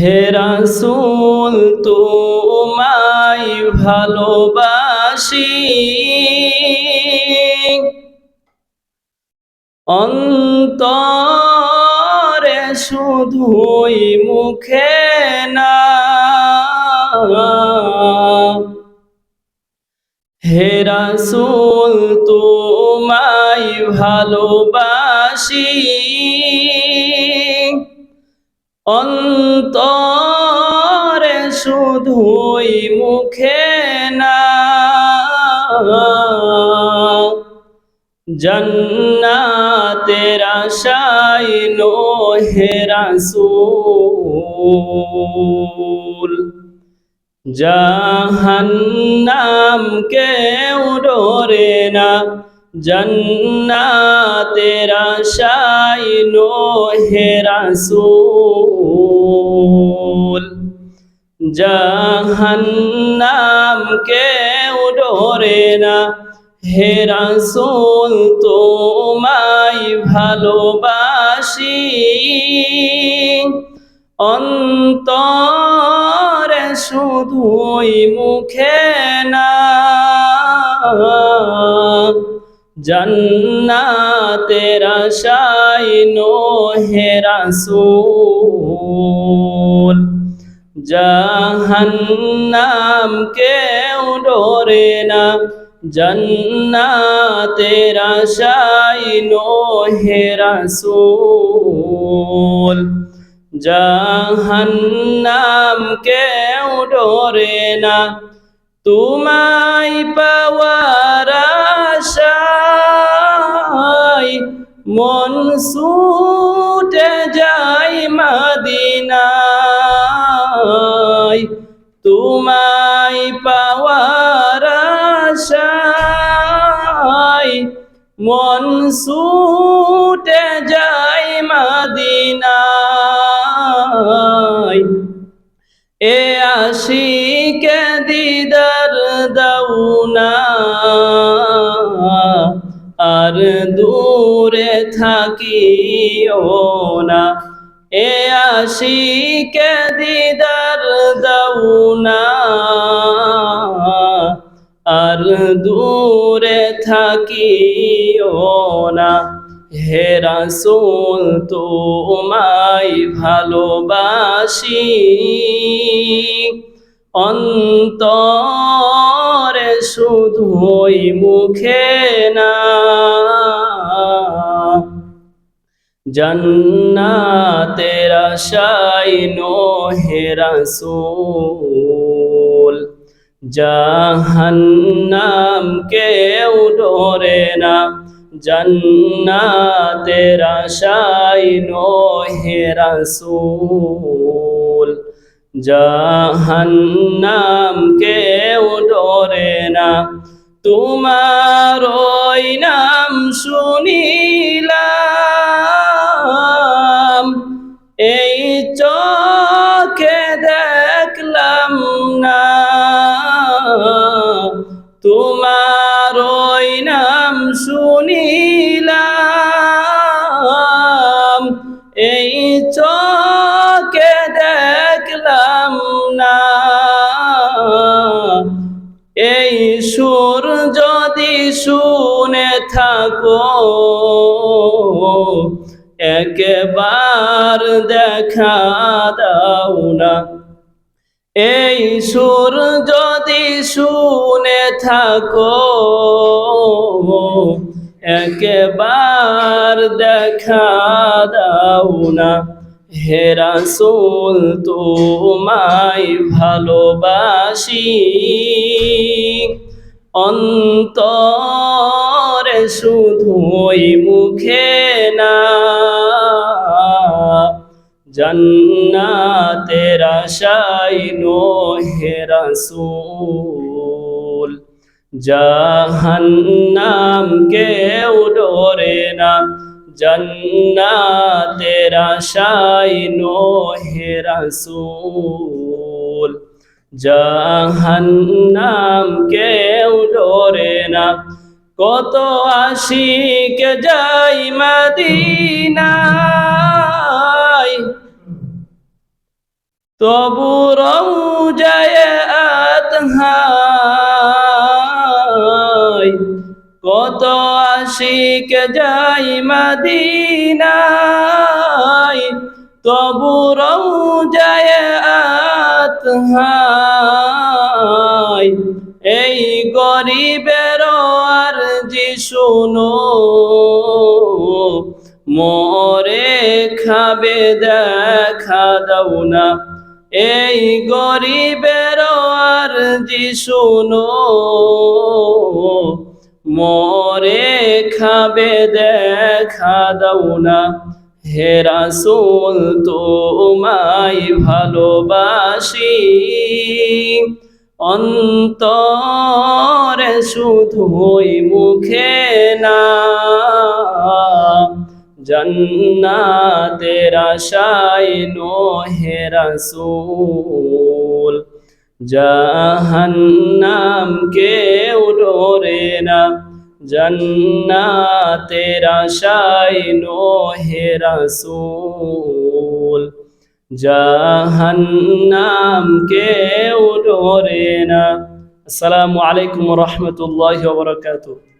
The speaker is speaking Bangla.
হে রাসূল তোমায় ভালোবাসি, অন্তরে শুধুই মুখে না। হে রাসূল তোমায় ভালোবাসি, অন্তরে শুধুই মুখে না। জান্নাতের আশায় নয় হে রাসূল, জাহান্নাম কেউ ডরে না। জান্নাতের আশায় নয় হে রাসূল, জাহান্নাম কেউ ডরে না। হে রাসূল তোমায় ভালোবাসি, অন্তরে শুধুই মুখে না। জান্নাতের আশায় নয় হে রাসূল, জাহান্নাম কেউ ডরে না। জান্নাতের আশায় নয় হে রাসূল, জাহান্নাম কেউ ডরে না। তোমায় পাওয়ার আশায় মন ছুটে যায় মদিনায়। তোমায় পাওয়ার আশায় মন ছুটে যায় মদিনায়। এ আশিকে দিদার দাও না, আর দূরে থাকিও না। এ আশিকে দিদার দাও না, আর দূরে থাকিও না। হে রাসূল তোমায় ভালোবাসি, অন্তরে শুধুই মুখে না। জান্নাতের আশায় নয় হে রাসূল, জাহান্নাম কেউ ডরে না। জান্নাতের আশায় নয় হে রাসূল, জাহান্নাম কেউ ডরে না। তোমার ওই নাম শুনিলাম, এই চোখে দেখলাম না। তোমার ওই নাম শুনিলাম, এই চোখে দেখলাম না। এই সুর যদি শুনে থাকো, একবার দেখা দাও না। এই সুর যদি শুনে থাকো, একবার দেখা দাও না। হে রাসূল তোমায় ভালোবাসি, অন্তরে শুধুই মুখে না। জান্নাতের আশায় নয় হে রাসূল, জাহান্নাম কেউ ডরে না। জান্নাতের আশায় নয় হে রাসূল, জাহান্নাম কেউ ডরে না। কত আশিক যায় মদিনায়, তবু রওজায় আতহাই কত আশিক যাই মদিনায়, তবু রওজায় আতহাই এই গরিবের আরজি শুনো, মোরে খাবে দেখা দাও না। এই গরিবের আরজি শুনো, মোরে খাবে দেখা দাও না। হে রাসূল তোমায় ভালোবাসি, অন্তরে শুধুই মুখে না। জান্নাতের আশায় হে রাসূল, জাহান্নাম কেউ ডরে না। জান্নাতের আশায় হে রাসূল, জাহান্নাম কেউ ডরে না। আসসালামু আলাইকুম ওয়া রাহমাতুল্লাহি ওয়া বারাকাতুহু।